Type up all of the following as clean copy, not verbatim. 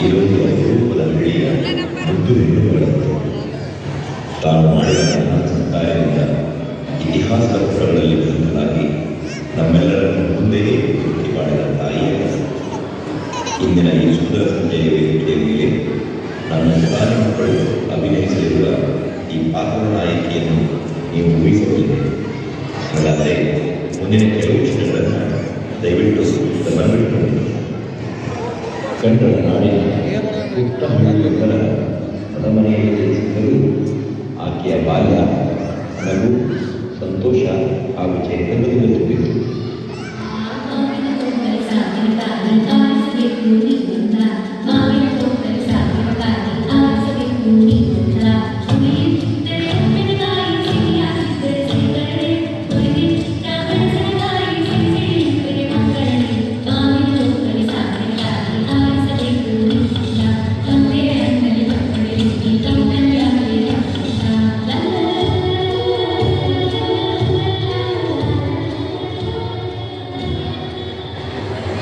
ಇದೊಂದು ಅಪರೂಪದ ಹಳ್ಳಿಯ ಮುದ್ದು ಹೆಣ್ಣುಗಳಂತೆ. ತಾನು ಮಾಡಿದ ಕಾರ್ಯದಿಂದ ಇತಿಹಾಸದ ಪುಟಗಳಲ್ಲಿ ಬದುಕಲಾಗಿ ನಮ್ಮೆಲ್ಲರನ್ನು ಮುಂದೆಯೇ ಹುಟ್ಟಿ ಮಾಡಿದ ತಾಯಿಯ ಇಂದಿನ ಈ ಸುಂದರ ಸಂಜೆಯ ವೇದಿಕೆಯ ಮೇಲೆ ನನ್ನ ಶಾಲೆ ಮಕ್ಕಳು ಅಭಿನಯಿಸಲಿರುವ ಈ ಪಾತ್ರದ ನಾಯಕಿಯನ್ನು ನೀವು ಊಹಿಸಬಹುದು. ಹಾಗಾದರೆ ಮುಂದಿನ ಕೆಲವು ಕ್ಷಣಗಳನ್ನು ದಯವಿಟ್ಟು ಗಮನವಿಟ್ಟುಕೊಂಡು ಕನ್ನಡ ನಾಡಿನ ಪುಟ್ಟ ಹಳ್ಳಿಯೊಬ್ಬರ ಮನೆಯಲ್ಲಿ ಜನಿಸಿದ್ದರೂ ಆಕೆಯ ಬಾಲ್ಯ ನಗು, ಸಂತೋಷ ಹಾಗೂ ಚೈತನ್ಯದಿಂದ ತುಂಬಿತು.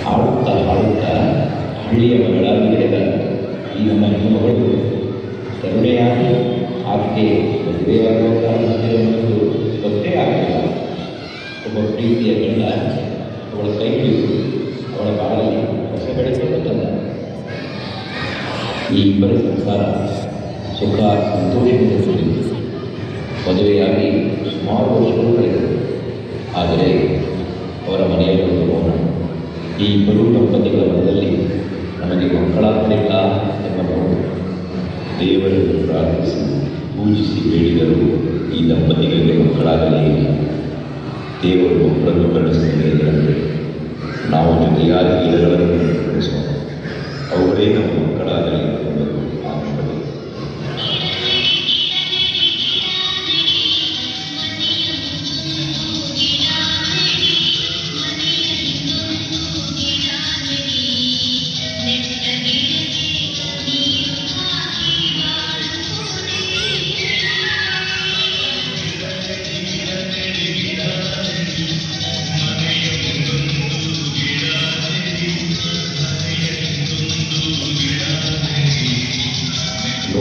ಹಾಡುತ್ತಾ ಹಳ್ಳಿಯ ಮಗಳಾಗಿ ಬೆಳೆದ ಈ ನಮ್ಮ ಹೆಣ್ಣುಮಗಳು ಕರುಣೆಯಾಗಿ ಆಕೆ ಮದುವೆಯಾಗುವಂತಹ ಗೊತ್ತೇ ಆಗಲಿಲ್ಲ. ಒಬ್ಬ ಪ್ರೀತಿಯ ಗಂಡ ಅವಳ ಕೈ ಹಿಡಿದು ಅವಳ ಬಾಳಲ್ಲಿ ಹೊಸ ಬೆಳೆಸಲು ತಂದ. ಈ ಇಬ್ಬರ ಸಂಸಾರ ಸುಖ ಸಂತೋಷದಿಂದ ಕೂಡಿತು. ಮದುವೆಯಾಗಿ ಸುಮಾರು ವರ್ಷಗಳು ಕಳೆದರು. ಆದರೆ ಅವರ ಮನೆಯಲ್ಲಿ ಒಂದು ಮೌನ. ಈ ಇಬ್ಬರು ದಂಪತಿಗಳ ಮನದಲ್ಲಿ ನಮಗೆ ಮಕ್ಕಳಾಗಲಿಲ್ಲ ಎನ್ನಬಹುದು. ದೇವರನ್ನು ಪ್ರಾರ್ಥಿಸಿ ಪೂಜಿಸಿ ಬೇಡಿದರೂ ಈ ದಂಪತಿಗಳಿಗೆ ಮಕ್ಕಳಾಗಲೇ ಇಲ್ಲ. ದೇವರು ಮಕ್ಕಳನ್ನು ಕರುಣಿಸಿದರೆ ನಾವು ಜೊತೆಯಾದ ಗಿಡಗಳನ್ನು ಕಳಿಸೋಣ, ಅವುಗಳೇ ನಮ್ಮ ಮಕ್ಕಳಾಗಲಿ ಎಂಬುದು ಆಶೀರ್ವಾದ.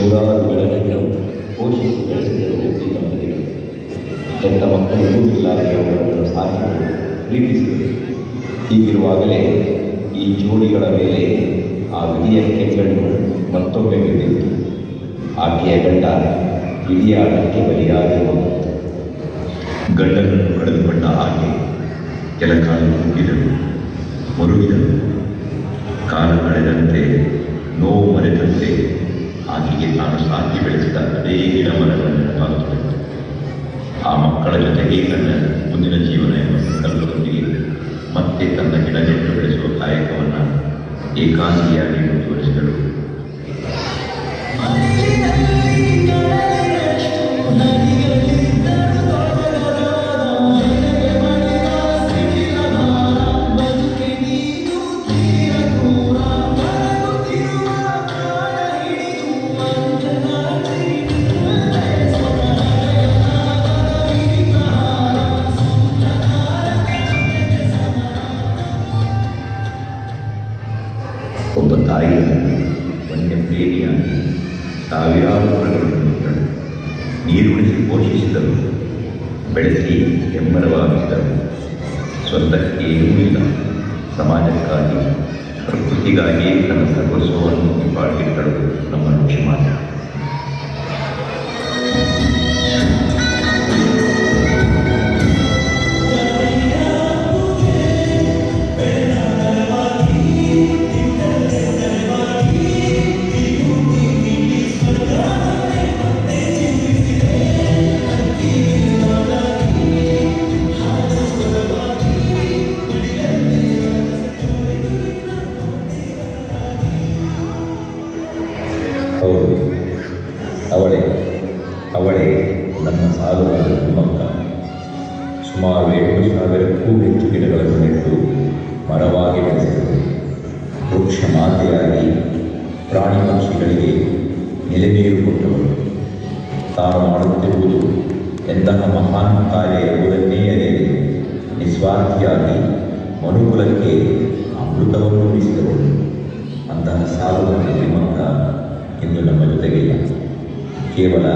ನೂರಾರು ಬೆಳಕನ್ನು ಪೋಷಿಸಿ ಬೆಳೆಸಿದರು ಈ ದಂಪತಿಗಳು. ಕೆಟ್ಟ ಮಕ್ಕಳಿಗೂ ಇಲ್ಲದೆ ಅವರನ್ನು ಸಾಕಿದರು, ಪ್ರೀತಿಸಿದರು. ಹೀಗಿರುವಾಗಲೇ ಈ ಜೋಡಿಗಳ ಮೇಲೆ ಆ ವಿಧಿಯ ಕೆಂಗಣ್ಣು ಮತ್ತೊಮ್ಮೆ ಬಿದ್ದಿತ್ತು. ಆಕೆಯ ಗಂಡ ಇಡೀ ಆಟಕ್ಕೆ ಬಲಿಯಾಗಿರುವುದು. ಗಂಡನನ್ನು ಕಳೆದುಕೊಂಡ ಆಕೆ ಕೆಲ ಕಾಲ ಕುಗ್ಗಿದಳು, ಮರುಗಿದಳು. ಕಾಲ ಕಳೆದಂತೆ ನೋವು ಮರೆತಂತೆ ಆಕೆಗೆ ತಾನು ಸಾಕಿ ಬೆಳೆಸಿದ ಅದೇ ಗಿಡ ಮರಗಳನ್ನು ನೆನಪಾಗುತ್ತದೆ. ಆ ಮಕ್ಕಳ ಜೊತೆಗೆ ತನ್ನ ಮುಂದಿನ ಜೀವನ ಎಂಬ ಸಂಕಲ್ಪದೊಂದಿಗೆ ಮತ್ತೆ ತನ್ನ ಗಿಡ ನೆಟ್ಟು ಬೆಳೆಸುವ ಕಾಯಕವನ್ನು ಏಕಾಂಗಿಯಾಗಿ ಮುಂದುವರಿಸಿದಳು. ಒಬ್ಬ ತಾಯಿಯಾಗಿ, ವನ್ಯ ಪ್ರೇಮಿಯಾಗಿ ಸಾವಿರಾರು ಮರಗಳನ್ನು ನೆಟ್ಟಳು, ನೀರುಣಿಸಿ ಪೋಷಿಸಿದರು, ಬೆಳೆಸಿ ಹೆಮ್ಮರವಾಗಿಸಿದರು. ಸ್ವಂತಕ್ಕೆ ಏನೂ ಇಲ್ಲ, ಸಮಾಜಕ್ಕಾಗಿ, ಪ್ರಕೃತಿಗಾಗಿ ತನ್ನ ಸರ್ವಸ್ವವನ್ನು ನಿಪಾಡಿಟ್ಟಳು ನಮ್ಮ ಲಕ್ಷ್ಮೀಮಾತೆ. ಹೌದು, ಅವಳೇ ನನ್ನ ಸಾಲುವಾದ ತಿಮ್ಮಕ್ಕ. ಸುಮಾರು 8,000ಕ್ಕೂ ಹೆಚ್ಚು ಗಿಡಗಳನ್ನು ನೆಟ್ಟು ಮರವಾಗಿ ಬೆಳೆಸಿದರು. ವೃಕ್ಷ ಮಾತೆಯಾಗಿ ಪ್ರಾಣಿ ಪಕ್ಷಿಗಳಿಗೆ ನೆಲೆ ನೀರು ಕೊಟ್ಟವರು. ತಾನು ಮಾಡುತ್ತಿರುವುದು ಎಂತಹ ಮಹಾನ್ ಕಾರ್ಯ ಎಂಬುದನ್ನೇ ಅರಿಯದೆ ನಿಸ್ವಾರ್ಥಿಯಾಗಿ ಮನುಕುಲಕ್ಕೆ ಅಮೃತವನ್ನು ಉಳಿಸಿದವರು. ಅಂತಹ ಸಾಲುವಂತ ಶ್ರೀಮಂತ ಇಂದು ನಮ್ಮ ಜೊತೆಗಿಲ್ಲ. ಕೇವಲ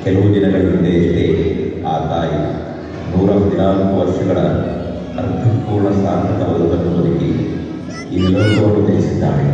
ಕೆಲವು ದಿನಗಳ ಹಿಂದೆಯಷ್ಟೇ ಆ ತಾಯಿ 114 ವರ್ಷಗಳ ಅರ್ಥಪೂರ್ಣ ಸಾರ್ಥಕ ಬದುಕನ್ನು ಬದುಕಿ ಈ ಲೋಕವನ್ನು ತಿಳಿಸಿದ್ದಾಳೆ.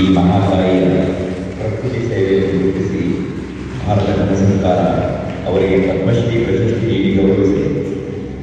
ಈ ಮಹಾತಾಯಿಯ ಪ್ರಕೃತಿ ಸೇವೆಯನ್ನು ಗುರುತಿಸಿ ಭಾರತ ಸರ್ಕಾರ ಅವರಿಗೆ ಪದ್ಮಶ್ರೀ ಪ್ರಶಸ್ತಿ ನೀಡಿ ಗೌರವಿಸಿದೆ.